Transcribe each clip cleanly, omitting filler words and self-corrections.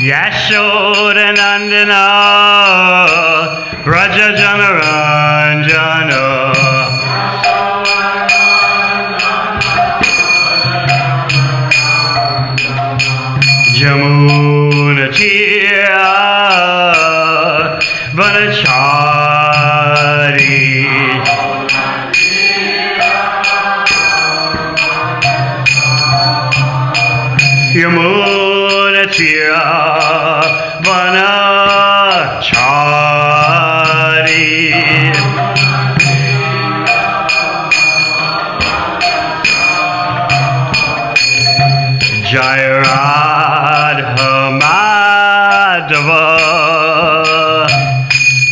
Yashodanandana Braja Janaranjana Jamuna Tira Vanachari Yamuna Tira Vanachari Jai Radha Madhava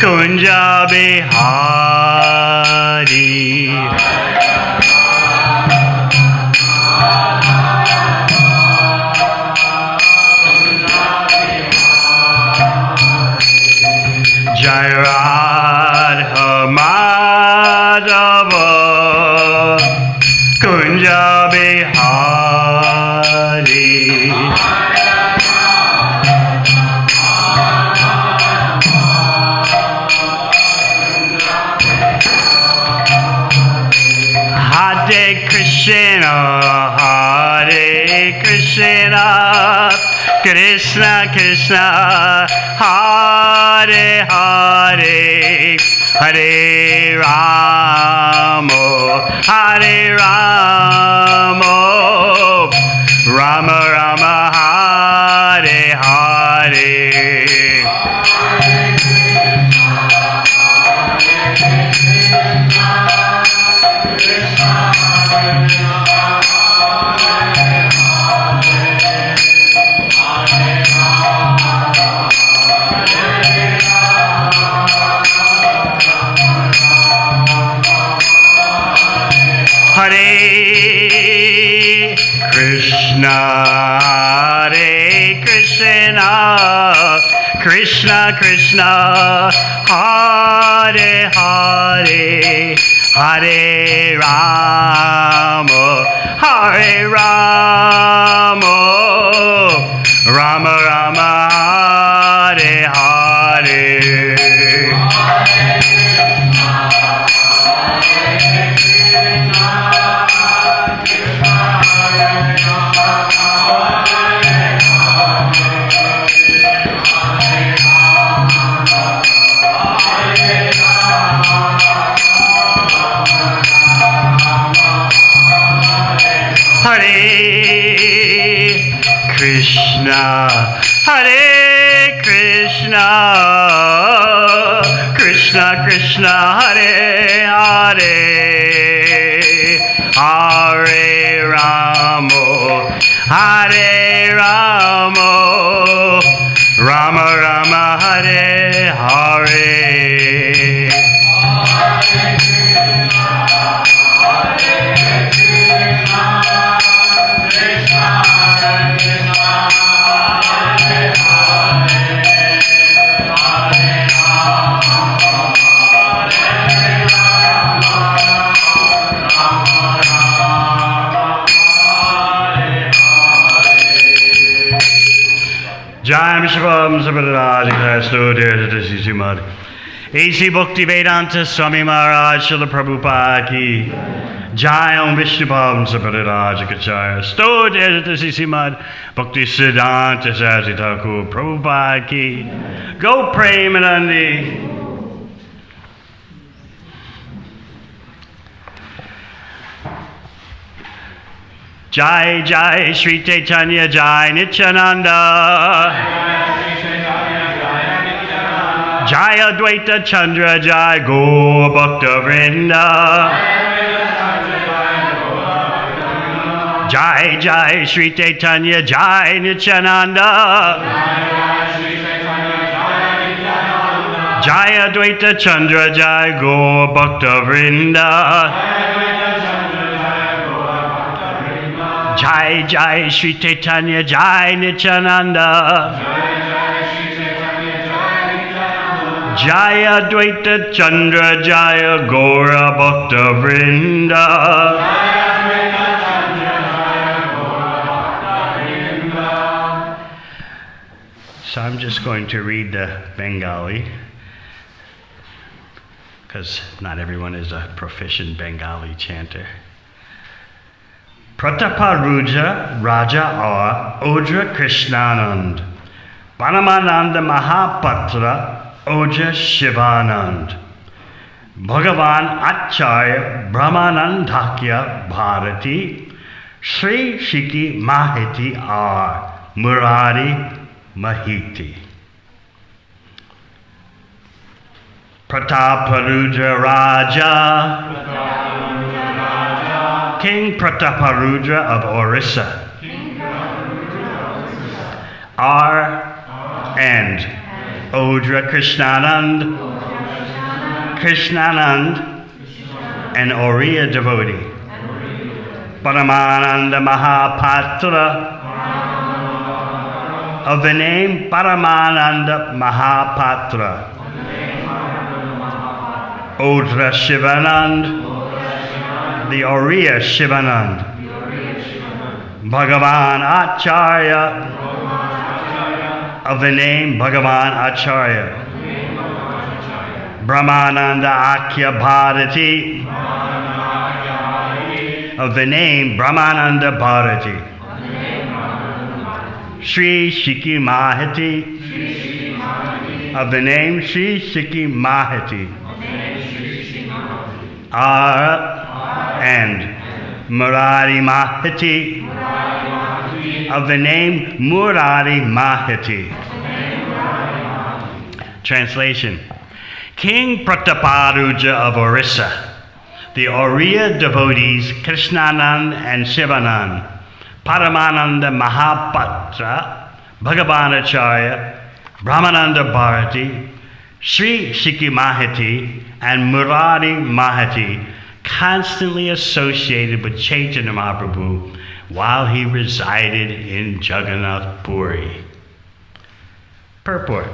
Kunja Bihari Jai Radha Madhava Kunja Bihari Hare Krishna Krishna Krishna Hare Hare Hare Rama Rama Rama Hare Hare Hare Krishna Krishna Krishna Hare Hare Hare Rama Rama Rama Hare Hare Hare Krishna Krishna Krishna Hare Hare Hare Rama Rama Rama Hare Hare Jai Mishram Sabharaj Sto Dear to Srimad A.C. Bhakti Vedanta Swami Maharaj Srila Prabhupada Ki Jai Om Vishnupam Sabharaj Kachaya Sto Dear to Srimad Bhakti Siddhanta Saraswati Thakur Prabhupada Ki Go Premanandi. Jai Jai Sri Caitanya Jai Nityananda Jai Advaita Chandra Jai Gaur Bhakta Vrinda Jai Jai Sri Caitanya Jai Nityananda Jai Advaita Chandra Jai Gaur Bhakta Vrinda Jai Jai Sri Caitanya Jai Nityananda Jai Advaita Chandra Jaya Gaura Bhakta Vrinda I'm just going to read the Bengali, because not everyone is a proficient Bengali chanter. Prataparuja Raja aur Ojra Krishnanand, Paramananda Mahapatra Oja Shivanand, Bhagavan Acharya Brahmanandakya Bharati, Sri Shiki Mahiti R. Murari Mahiti. Prataparudra Raja, King Prataparudra of Orissa, R. and Ojra Krishnanand, an Oriya devotee, Paramananda Mahapatra, of the name Paramananda Mahapatra, Ojra Shivanand, the Oriya Shivanand, Bhagavan Acharya, of the name Bhagavan Acharya, Brahmananda Akya Bharati, of the name Brahmananda Bharati, Sri Shiki Mahiti, of the name Sri Shiki Mahiti, and Murari Mahiti, of the name Murari Mahiti. Translation. King Prataparuja of Orissa, the Oriya devotees Krishnanand and Shivanand, Paramananda Mahapatra, Bhagavanacharya, Brahmananda Bharati, Sri Shiki Mahiti, and Murari Mahiti constantly associated with Chaitanya Mahaprabhu while he resided in Jagannath Puri. Purport.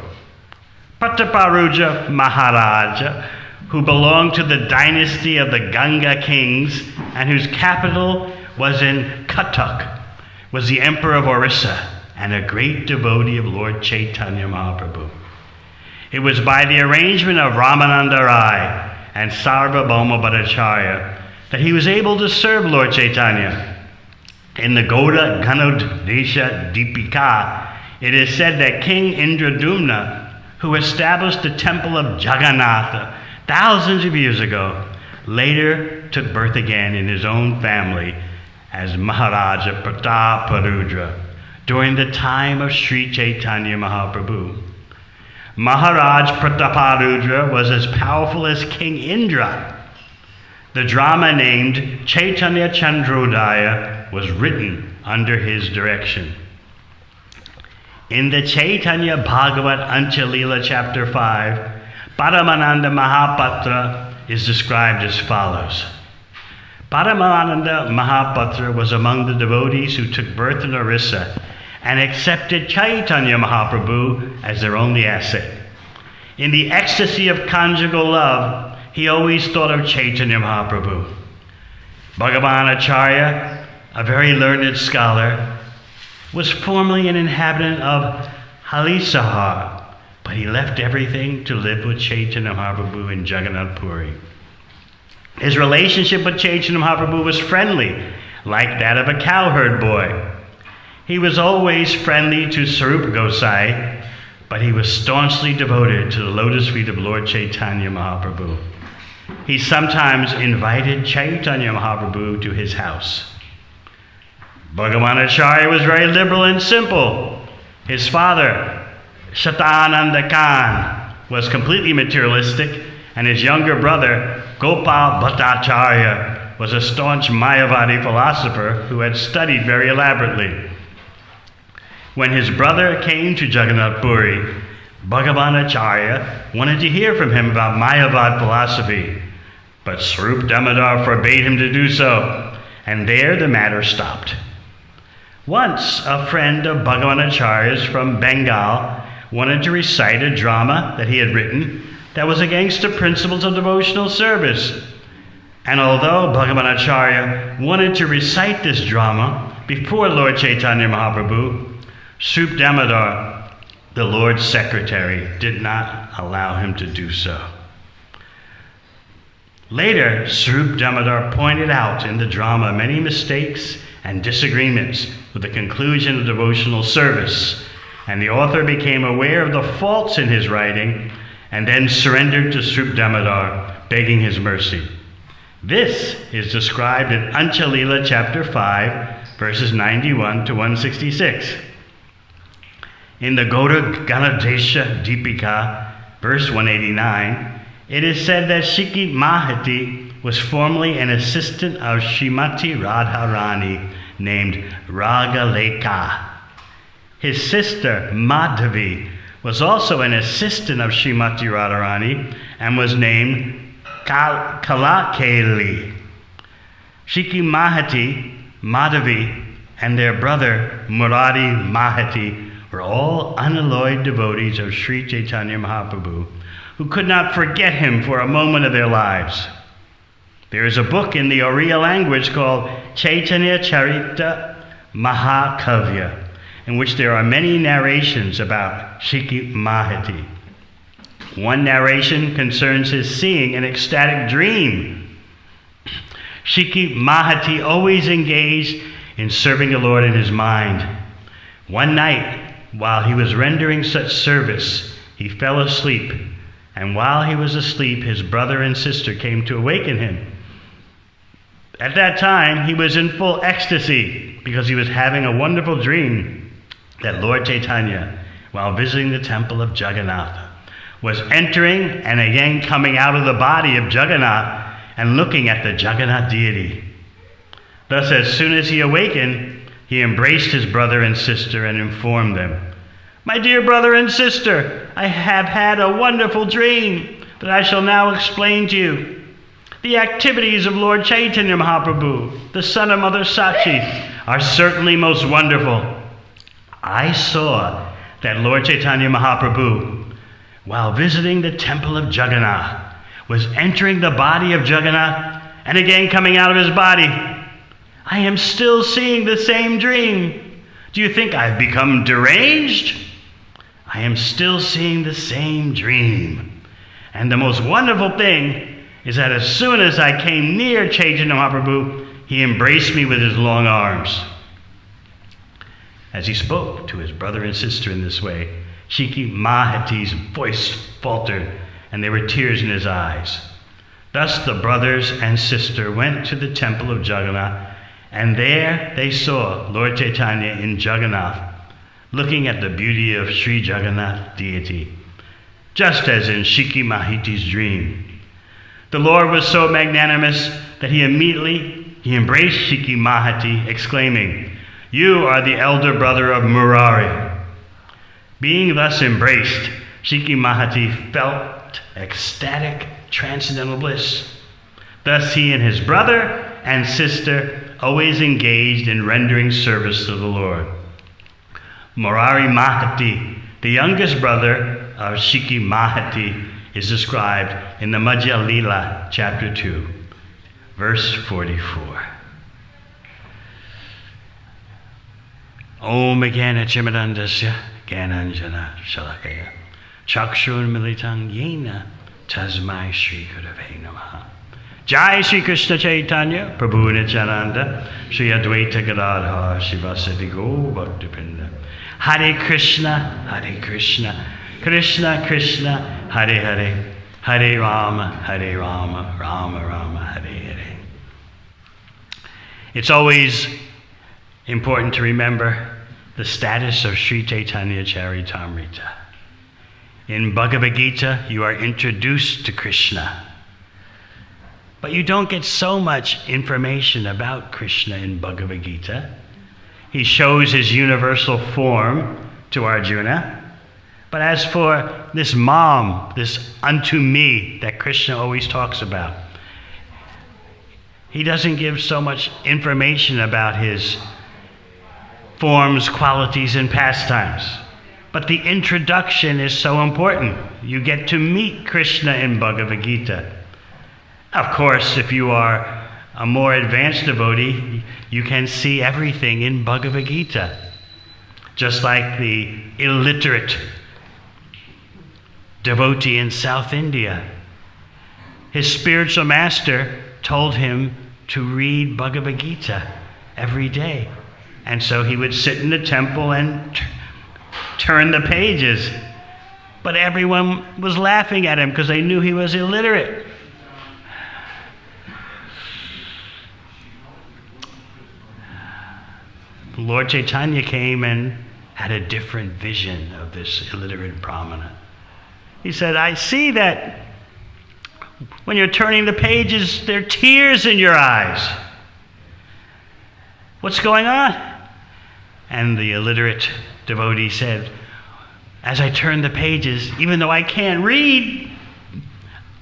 Prataparuja Maharaja, who belonged to the dynasty of the Ganga kings and whose capital was in Cuttack, was the emperor of Orissa and a great devotee of Lord Chaitanya Mahaprabhu. It was by the arrangement of Ramananda Rai and Sarvabhauma Bhattacharya that he was able to serve Lord Chaitanya. In the Gauda Ganodesha Deepika, it is said that King Indradumna, who established the temple of Jagannatha thousands of years ago, later took birth again in his own family as Maharaja Prataparudra during the time of Sri Chaitanya Mahaprabhu. Maharaj Prataparudra was as powerful as King Indra. The drama named Caitanya Chandrodaya was written under his direction. In the Chaitanya Bhagavat Anchalila chapter 5, Paramananda Mahapatra is described as follows. Paramananda Mahapatra was among the devotees who took birth in Orissa and accepted Chaitanya Mahaprabhu as their only asset. In the ecstasy of conjugal love, he always thought of Chaitanya Mahaprabhu. Bhagavan Acharya, a very learned scholar, was formerly an inhabitant of Halisahar, but he left everything to live with Chaitanya Mahaprabhu in Jagannath Puri. His relationship with Chaitanya Mahaprabhu was friendly, like that of a cowherd boy. He was always friendly to Sarupa Gosai, but he was staunchly devoted to the lotus feet of Lord Chaitanya Mahaprabhu. He sometimes invited Chaitanya Mahaprabhu to his house. Bhagavan Acharya was very liberal and simple. His father, Shatananda Khan, was completely materialistic, and his younger brother, Gopal Bhattacharya, was a staunch Mayavadi philosopher who had studied very elaborately. When his brother came to Jagannath Puri, Bhagavan Acharya wanted to hear from him about Mayavad philosophy, but Swarup Damodar forbade him to do so, and there the matter stopped. Once, a friend of Bhagavan Acharya's from Bengal wanted to recite a drama that he had written that was against the principles of devotional service. And although Bhagavan Acharya wanted to recite this drama before Lord Chaitanya Mahaprabhu, Swarup Damodar the Lord's secretary did not allow him to do so. Later, Swarup Damodar pointed out in the drama many mistakes and disagreements with the conclusion of devotional service, and the author became aware of the faults in his writing and then surrendered to Swarup Damodar, begging his mercy. This is described in Anchalila chapter 5, verses 91 to 166. In the Goda Ganadesha Deepika, verse 189, it is said that Shiki Mahati was formerly an assistant of Srimati Radharani named Ragaleka. His sister Madhavi was also an assistant of Srimati Radharani and was named Kalakeli. Shiki Mahati, Madhavi, and their brother Murari Mahati were all unalloyed devotees of Sri Chaitanya Mahaprabhu, who could not forget him for a moment of their lives. There is a book in the Oriya language called Caitanya Caritamrita Adi, in which there are many narrations about Shiki Mahati. One narration concerns his seeing an ecstatic dream. Shiki Mahati always engaged in serving the Lord in his mind. One night, while he was rendering such service, he fell asleep. And while he was asleep, his brother and sister came to awaken him. At that time, he was in full ecstasy because he was having a wonderful dream that Lord Chaitanya, while visiting the temple of Jagannath, was entering and again coming out of the body of Jagannath and looking at the Jagannath deity. Thus, as soon as he awakened, he embraced his brother and sister and informed them, "My dear brother and sister, I have had a wonderful dream that I shall now explain to you. The activities of Lord Chaitanya Mahaprabhu, the son of Mother Sachi, are certainly most wonderful. I saw that Lord Chaitanya Mahaprabhu, while visiting the temple of Jagannath, was entering the body of Jagannath and again coming out of his body. I am still seeing the same dream. Do you think I've become deranged? I am still seeing the same dream. And the most wonderful thing is that as soon as I came near Chaitanya Mahaprabhu, he embraced me with his long arms." As he spoke to his brother and sister in this way, Shiki Mahati's voice faltered, and there were tears in his eyes. Thus the brothers and sister went to the temple of Jagannath, and there they saw Lord Chaitanya in Jagannath, looking at the beauty of Sri Jagannath deity, just as in Shiki Mahati's dream. The Lord was so magnanimous that he embraced Shiki Mahati, exclaiming, "You are the elder brother of Murari." Being thus embraced, Shiki Mahati felt ecstatic transcendental bliss. Thus he and his brother and sister always engaged in rendering service to the Lord. Murari Mahati, the youngest brother of Shiki Mahati, is described in the Madhya Lila, chapter 2, verse 44. Om Jnana Chimadandasya Jnananjana Shalakaya Chakshur Militang Yena Tasmai Shri Gurave Namaha. Jai Shri Krishna Chaitanya Prabhu Nityananda Shri Advaita Gadadhar Shivasati Go Bhaktapinda. Hare Krishna, Krishna Krishna, Hare Hare, Hare Rama, Rama Rama, Hare Hare. It's always important to remember the status of Sri Caitanya Caritamrita. In Bhagavad Gita, you are introduced to Krishna, but you don't get so much information about Krishna in Bhagavad Gita. He shows his universal form to Arjuna. But as for this mom, this unto me that Krishna always talks about, he doesn't give so much information about his forms, qualities, and pastimes. But the introduction is so important. You get to meet Krishna in Bhagavad Gita. Of course, if you are a more advanced devotee, you can see everything in Bhagavad Gita. Just like the illiterate devotee in South India. His spiritual master told him to read Bhagavad Gita every day. And so he would sit in the temple and turn the pages. But everyone was laughing at him because they knew he was illiterate. Lord Chaitanya came and had a different vision of this illiterate brahmana. He said, I see that when you're turning the pages, there are tears in your eyes. What's going on? And the illiterate devotee said, as I turn the pages, even though I can't read,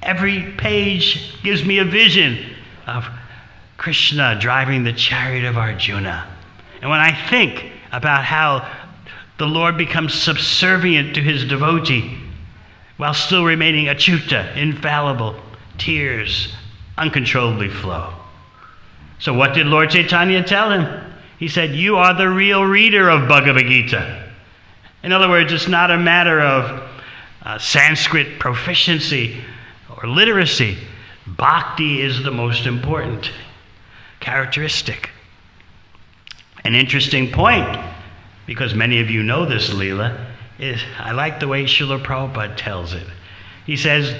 every page gives me a vision of Krishna driving the chariot of Arjuna. And when I think about how the Lord becomes subservient to his devotee while still remaining achyuta, infallible, tears uncontrollably flow. So what did Lord Chaitanya tell him? He said, you are the real reader of Bhagavad Gita. In other words, it's not a matter of Sanskrit proficiency or literacy. Bhakti is the most important characteristic. An interesting point, because many of you know this Leela, is I like the way Srila Prabhupada tells it. He says,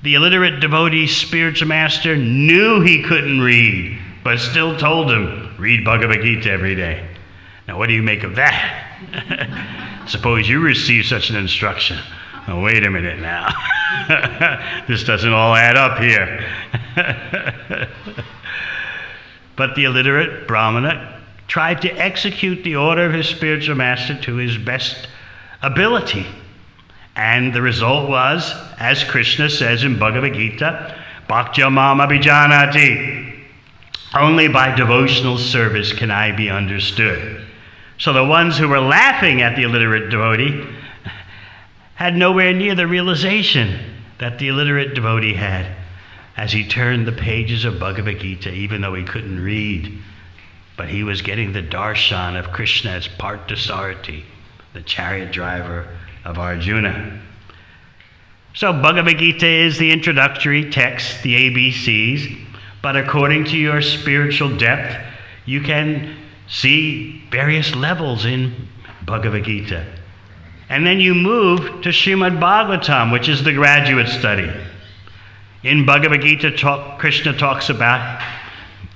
the illiterate devotee's spiritual master knew he couldn't read, but still told him, read Bhagavad Gita every day. Now, what do you make of that? Suppose you receive such an instruction. Oh, wait a minute now. This doesn't all add up here. But the illiterate brahmana tried to execute the order of his spiritual master to his best ability. And the result was, as Krishna says in Bhagavad Gita, Bhaktya mam abhijanati. Only by devotional service can I be understood. So the ones who were laughing at the illiterate devotee had nowhere near the realization that the illiterate devotee had as he turned the pages of Bhagavad Gita, even though he couldn't read. But he was getting the darshan of Krishna as Parthasarathi, the chariot driver of Arjuna. So Bhagavad Gita is the introductory text, the ABCs, but according to your spiritual depth, you can see various levels in Bhagavad Gita. And then you move to Srimad Bhagavatam, which is the graduate study. In Bhagavad Gita, Krishna talks about,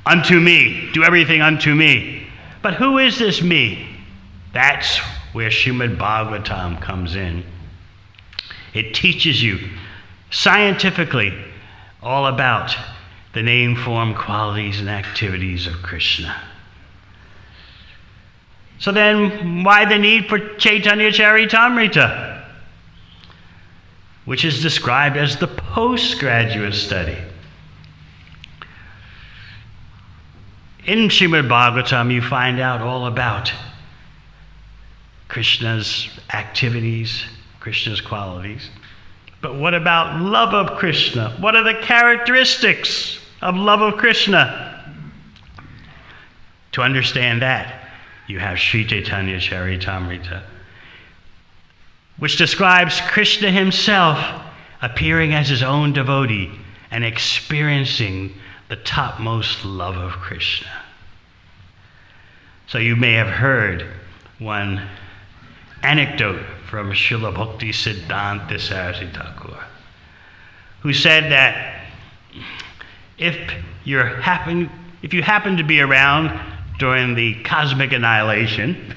unto me, do everything unto me. But who is this me? That's where Srimad Bhagavatam comes in. It teaches you scientifically all about the name, form, qualities, and activities of Krishna. So then, why the need for Caitanya Caritamrita, which is described as the postgraduate study? In Srimad Bhagavatam, you find out all about Krishna's activities, Krishna's qualities. But what about love of Krishna? What are the characteristics of love of Krishna? To understand that, you have Sri Caitanya Caritamrita, which describes Krishna himself appearing as his own devotee and experiencing the topmost love of Krishna. So you may have heard one anecdote from Srila Bhakti Siddhanta Saraswati Thakur, who said that if you happen to be around during the cosmic annihilation,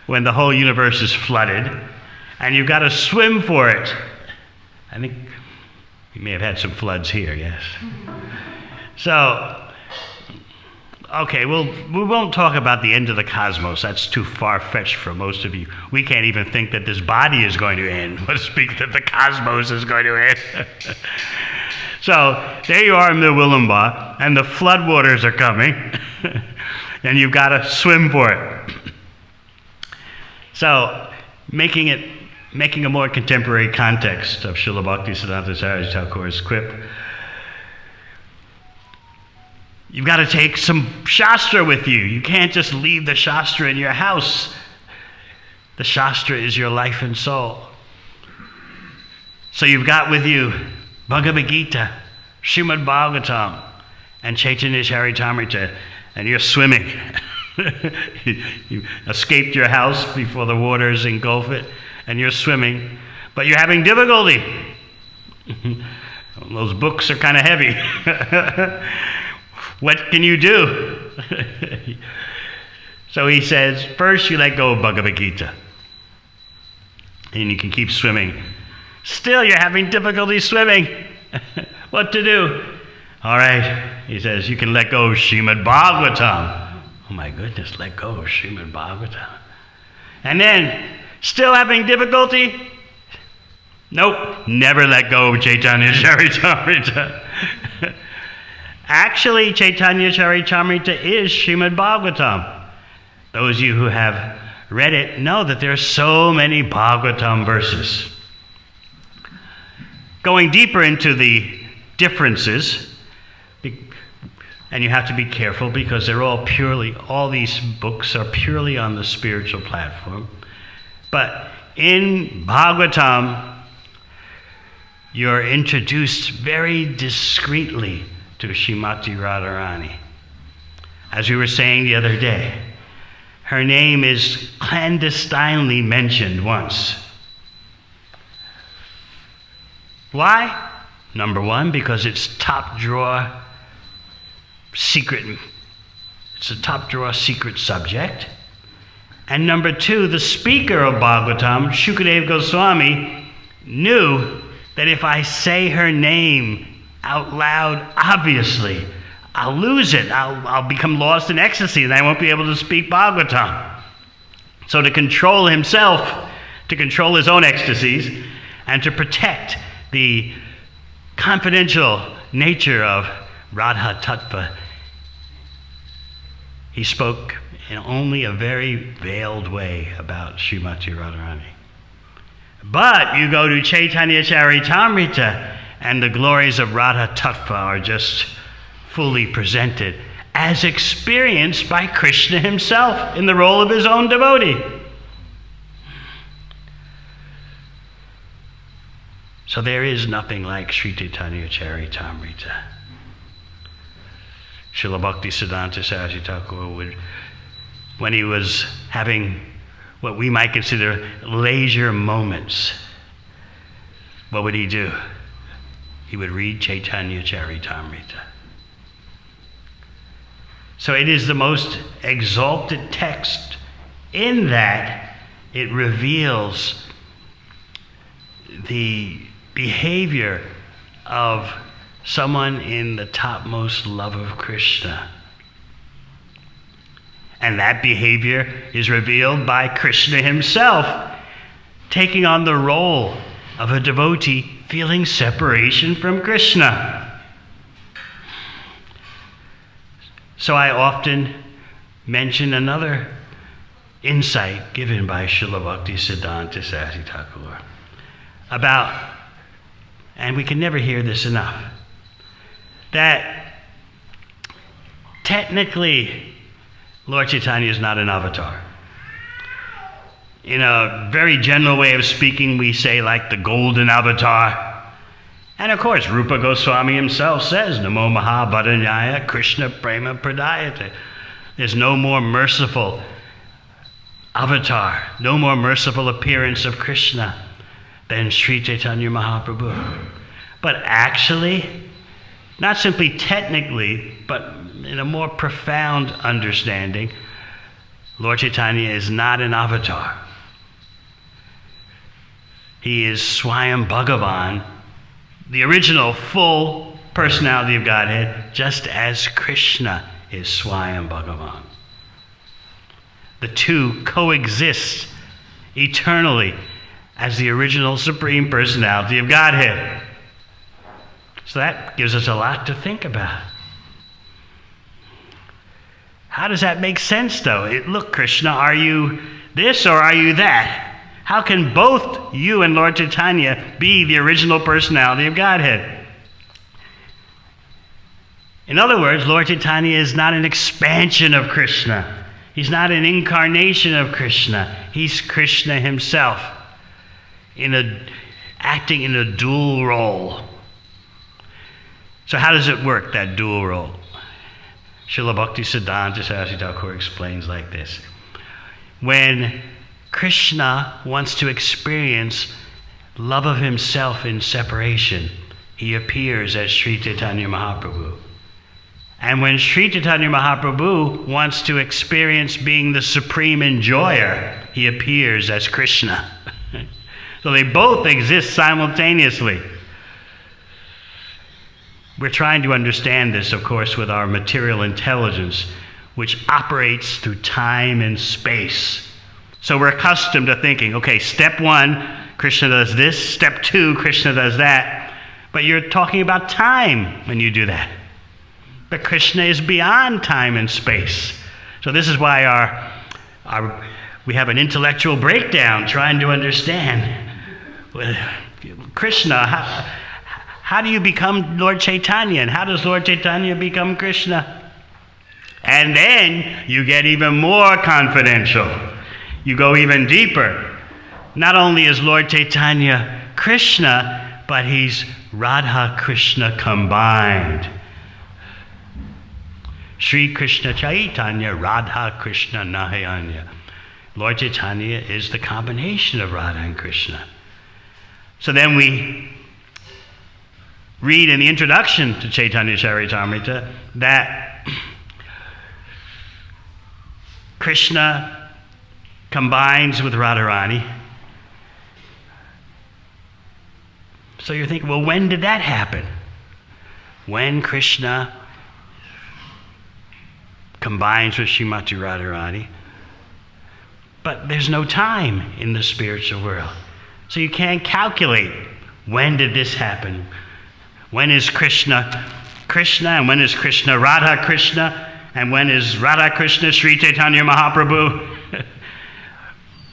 when the whole universe is flooded, and you've got to swim for it. I think you may have had some floods here, yes. So, okay, we won't talk about the end of the cosmos. That's too far-fetched for most of you. We can't even think that this body is going to end. What to speak that the cosmos is going to end. So, there you are in the Willumba, and the floodwaters are coming, and you've got to swim for it. So, making a more contemporary context of Srila Bhakti Siddhanta Saraswati Thakur's quip, you've got to take some Shastra with you. You can't just leave the Shastra in your house. The Shastra is your life and soul. So you've got with you Bhagavad Gita, Srimad Bhagavatam, and Caitanya Caritamrita, and you're swimming. You escaped your house before the waters engulf it, and you're swimming, but you're having difficulty. Those books are kind of heavy. What can you do? So he says, first you let go of Bhagavad Gita, and you can keep swimming. Still, you're having difficulty swimming. What to do? All right, he says, you can let go of Srimad Bhagavatam. Oh my goodness, let go of Srimad Bhagavatam. And then, still having difficulty? Nope, never let go of Caitanya Caritamrita. Actually, Caitanya Caritamrita is Srimad Bhagavatam. Those of you who have read it know that there are so many Bhagavatam verses. Going deeper into the differences, and you have to be careful because they're all these books are purely on the spiritual platform. But in Bhagavatam, you're introduced very discreetly to Srimati Radharani. As we were saying the other day, her name is clandestinely mentioned once. Why? Number one, because it's top drawer secret. It's a top drawer secret subject. And number two, the speaker of Bhagavatam, Shukadeva Goswami, knew that if I say her name out loud, obviously, I'll lose it. I'll become lost in ecstasy and I won't be able to speak Bhagavatam. So to control himself, to control his own ecstasies, and to protect the confidential nature of Radha Tattva, he spoke in only a very veiled way about Srimati Radharani. But you go to Caitanya Caritamrita, and the glories of Radha Tattva are just fully presented as experienced by Krishna himself in the role of his own devotee. So there is nothing like Sri Caitanya Caritamrita. Srila Bhaktisiddhanta Saraswati Thakur would, when he was having what we might consider leisure moments, what would he do? He would read Caitanya Caritamrita. So it is the most exalted text in that it reveals the behavior of someone in the topmost love of Krishna. And that behavior is revealed by Krishna himself, taking on the role of a devotee feeling separation from Krishna. So I often mention another insight given by Srila Bhaktisiddhanta Saraswati Thakur about, and we can never hear this enough, that technically Lord Chaitanya is not an avatar. In a very general way of speaking, we say like the golden avatar. And of course, Rupa Goswami himself says, Namo Mahabharanyaya Krishna Prema Pradayate. There's no more merciful avatar, no more merciful appearance of Krishna than Sri Chaitanya Mahaprabhu. But actually, not simply technically, but in a more profound understanding, Lord Chaitanya is not an avatar. He is Swayam Bhagavan, the original full personality of Godhead, just as Krishna is Swayam Bhagavan. The two coexist eternally as the original Supreme Personality of Godhead. So that gives us a lot to think about. How does that make sense, though? Look, Krishna, are you this or are you that? How can both you and Lord Chaitanya be the original personality of Godhead? In other words, Lord Chaitanya is not an expansion of Krishna. He's not an incarnation of Krishna. He's Krishna himself acting in a dual role. So how does it work, that dual role? Srila Bhaktisiddhanta Saraswati Thakur explains like this. When Krishna wants to experience love of himself in separation, he appears as Sri Chaitanya Mahaprabhu. And when Sri Chaitanya Mahaprabhu wants to experience being the supreme enjoyer, he appears as Krishna. So they both exist simultaneously. We're trying to understand this, of course, with our material intelligence, which operates through time and space. So we're accustomed to thinking, okay, step one, Krishna does this. Step two, Krishna does that. But you're talking about time when you do that. But Krishna is beyond time and space. So this is why we have an intellectual breakdown trying to understand. Krishna, how do you become Lord Chaitanya? And how does Lord Chaitanya become Krishna? And then you get even more confidential. You go even deeper. Not only is Lord Chaitanya Krishna, but he's Radha Krishna combined. Sri Krishna Chaitanya, Radha Krishna Nahayanya. Lord Chaitanya is the combination of Radha and Krishna. So then we read in the introduction to Caitanya Caritamrita that Krishna combines with Radharani. So you're thinking, well, when did that happen? When Krishna combines with Srimati Radharani. But there's no time in the spiritual world. So you can't calculate, when did this happen? When is Krishna Krishna, and when is Krishna Radha Krishna, and when is Radha Krishna Sri Chaitanya Mahaprabhu?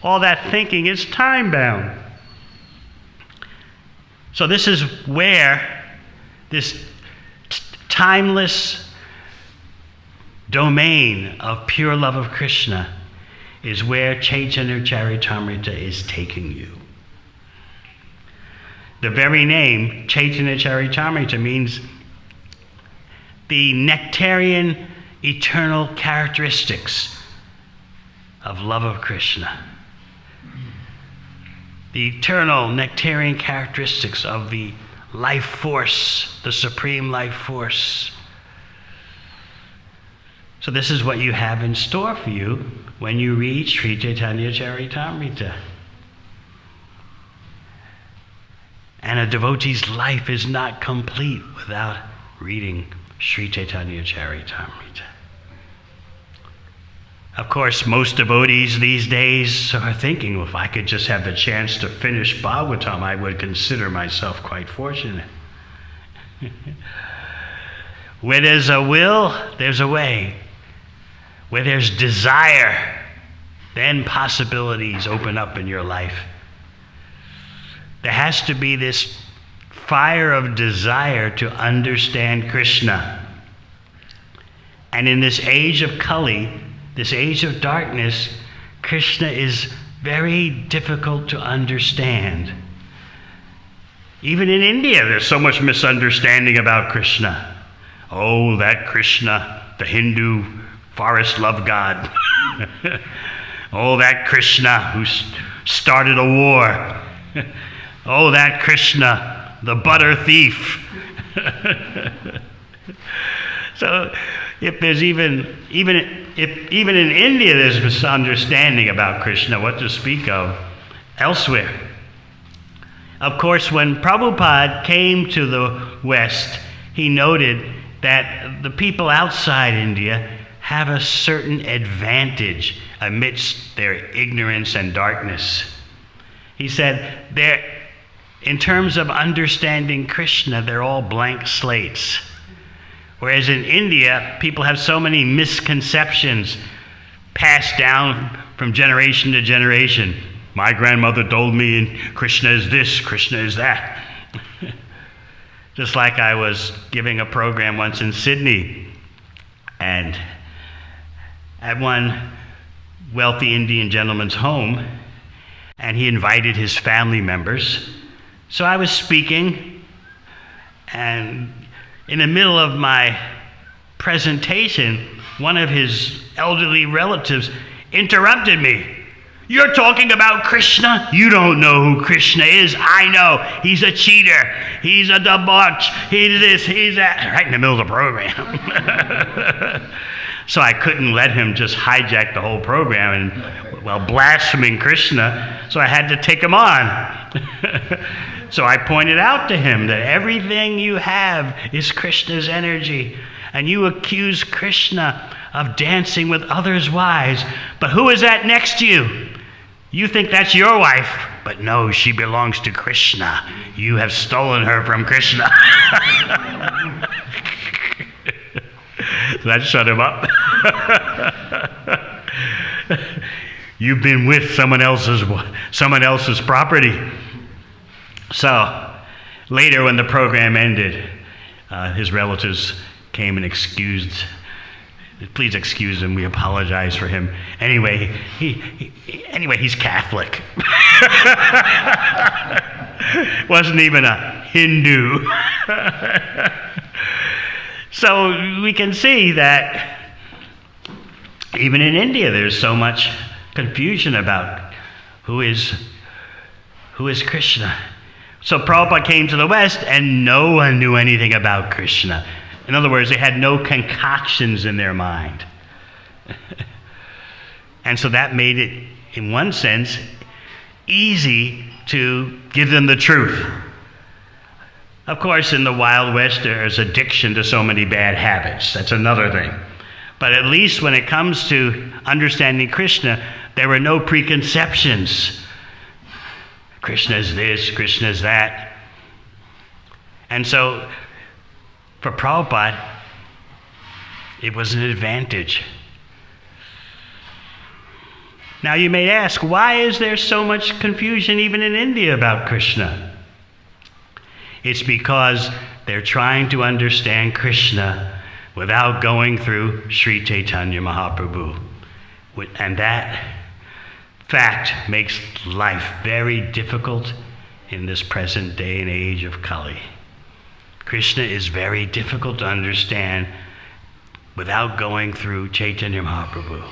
All that thinking is time-bound. So this is where this timeless domain of pure love of Krishna is where Caitanya Caritamrita is taking you. The very name, Caitanya Caritamrita, means the nectarian eternal characteristics of love of Krishna. The eternal nectarian characteristics of the life force, the supreme life force. So this is what you have in store for you when you read Sri Caitanya Caritamrita. And a devotee's life is not complete without reading Sri Caitanya Caritamrita. Of course, most devotees these days are thinking, well, if I could just have the chance to finish Bhagavatam, I would consider myself quite fortunate. Where there's a will, there's a way. Where there's desire, then possibilities open up in your life. There has to be this fire of desire to understand Krishna. And in this age of Kali, this age of darkness, Krishna is very difficult to understand. Even in India, there's so much misunderstanding about Krishna. Oh, that Krishna, the Hindu forest love god. Oh, that Krishna who started a war. Oh, that Krishna, the butter thief. So if there's even in India there's misunderstanding about Krishna, what to speak of elsewhere. Of course, when Prabhupada came to the West, he noted that the people outside India have a certain advantage amidst their ignorance and darkness. He said, in terms of understanding Krishna, they're all blank slates. Whereas in India, people have so many misconceptions passed down from generation to generation. My grandmother told me Krishna is this, Krishna is that. Just like I was giving a program once in Sydney, and at one wealthy Indian gentleman's home, and he invited his family members So I was speaking, and in the middle of my presentation, one of his elderly relatives interrupted me. "You're talking about Krishna? You don't know who Krishna is. I know. He's a cheater. He's a debauch. He's this, he's that." Right in the middle of the program. So I couldn't let him just hijack the whole program and, blaspheming Krishna. So I had to take him on. So I pointed out to him that everything you have is Krishna's energy. And you accuse Krishna of dancing with others' wives. But who is that next to you? You think that's your wife, but no, she belongs to Krishna. You have stolen her from Krishna. So that shut him up. You've been with someone else's property. So later, when the program ended, his relatives came and please excuse him. We apologize for him. Anyway, he's Catholic. Wasn't even a Hindu. So we can see that even in India, there's so much confusion about who is Krishna. So Prabhupada came to the West, and no one knew anything about Krishna. In other words, they had no concoctions in their mind. And so that made it, in one sense, easy to give them the truth. Of course, in the Wild West, there's addiction to so many bad habits. That's another thing. But at least when it comes to understanding Krishna, there were no preconceptions. Krishna is this, Krishna is that. And so, for Prabhupada, it was an advantage. Now you may ask, why is there so much confusion even in India about Krishna? It's because they're trying to understand Krishna without going through Sri Caitanya Mahaprabhu. And that fact makes life very difficult in this present day and age of Kali. Krishna is very difficult to understand without going through Chaitanya Mahaprabhu.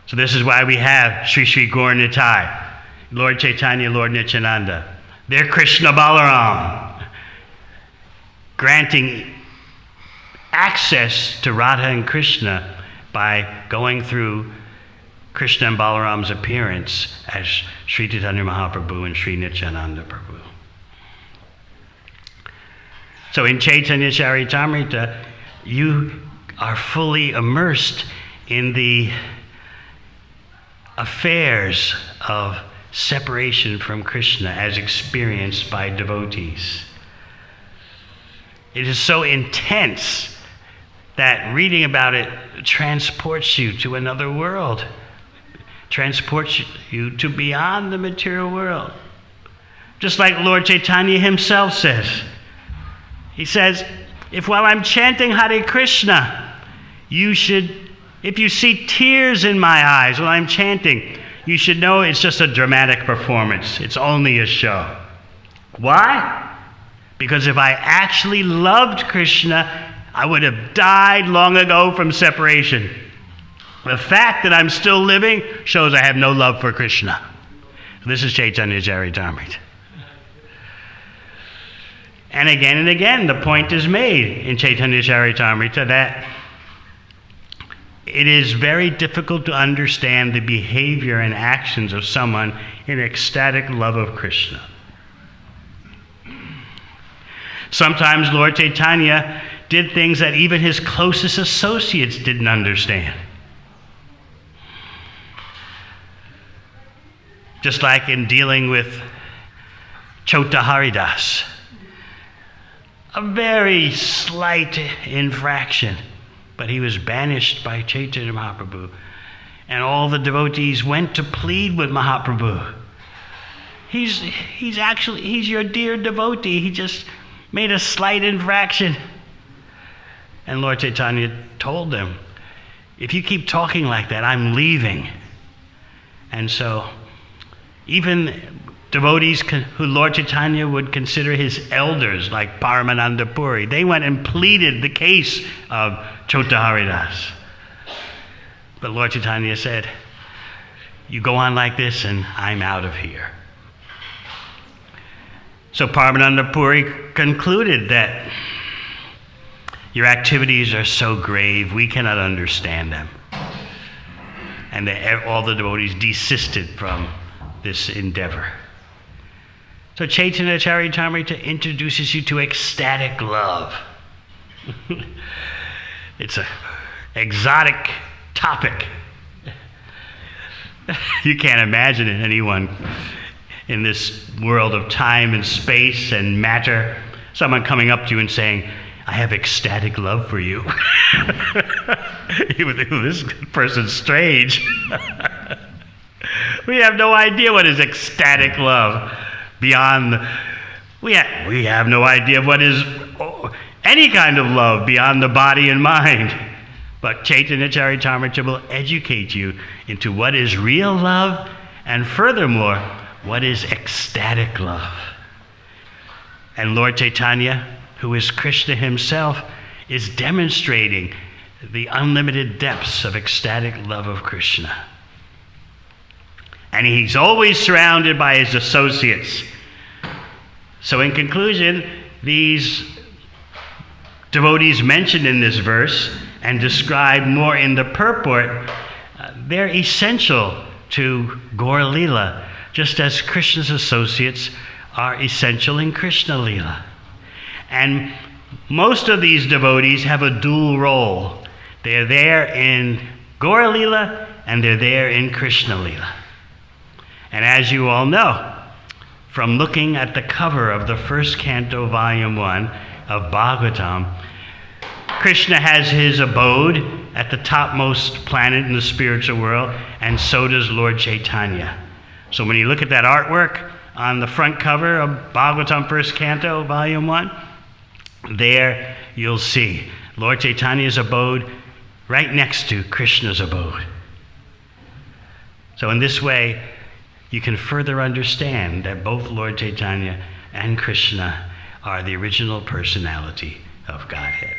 So this is why we have Sri Sri Gaur Nitai, Lord Chaitanya, Lord Nityananda. They're Krishna Balaram, granting access to Radha and Krishna by going through Krishna and Balaram's appearance as Sri Chaitanya Mahaprabhu and Sri Nityananda Prabhu. So in Caitanya Caritamrita, you are fully immersed in the affairs of separation from Krishna as experienced by devotees. It is so intense that reading about it transports you to another world, transports you to beyond the material world. Just like Lord Chaitanya himself says. He says, if while I'm chanting Hare Krishna, if you see tears in my eyes while I'm chanting, you should know it's just a dramatic performance. It's only a show. Why? Because if I actually loved Krishna, I would have died long ago from separation. The fact that I'm still living shows I have no love for Krishna. This is Caitanya Caritamrita. And again, the point is made in Caitanya Caritamrita that it is very difficult to understand the behavior and actions of someone in ecstatic love of Krishna. Sometimes Lord Chaitanya did things that even his closest associates didn't understand. Just like in dealing with Chota Haridas. A very slight infraction. But he was banished by Chaitanya Mahaprabhu. And all the devotees went to plead with Mahaprabhu. He's your dear devotee. He just made a slight infraction. And Lord Chaitanya told them, if you keep talking like that, I'm leaving. And so, even devotees who Lord Chaitanya would consider his elders, like Paramananda Puri, they went and pleaded the case of Chota Haridas. But Lord Chaitanya said, you go on like this and I'm out of here. So Paramananda Puri concluded that your activities are so grave, we cannot understand them. And all the devotees desisted from this endeavor. So Caitanya Caritamrita introduces you to ecstatic love. It's an exotic topic. You can't imagine it, anyone in this world of time and space and matter, someone coming up to you and saying, I have ecstatic love for you. You would think, this person's strange. We have no idea what is ecstatic love beyond, we have no idea what is any kind of love beyond the body and mind. But Caitanya Caritamrita will educate you into what is real love, and furthermore, what is ecstatic love. And Lord Chaitanya, who is Krishna himself, is demonstrating the unlimited depths of ecstatic love of Krishna. And he's always surrounded by his associates. So in conclusion, these devotees mentioned in this verse and described more in the purport, they're essential to Gaur Leela, just as Krishna's associates are essential in Krishna Leela. And most of these devotees have a dual role. They're there in Gaur Leela and they're there in Krishna Leela. And as you all know, from looking at the cover of the first canto, volume 1 of Bhagavatam, Krishna has his abode at the topmost planet in the spiritual world, and so does Lord Chaitanya. So when you look at that artwork on the front cover of Bhagavatam first canto, volume 1, there you'll see Lord Chaitanya's abode right next to Krishna's abode. So in this way, you can further understand that both Lord Chaitanya and Krishna are the original personality of Godhead.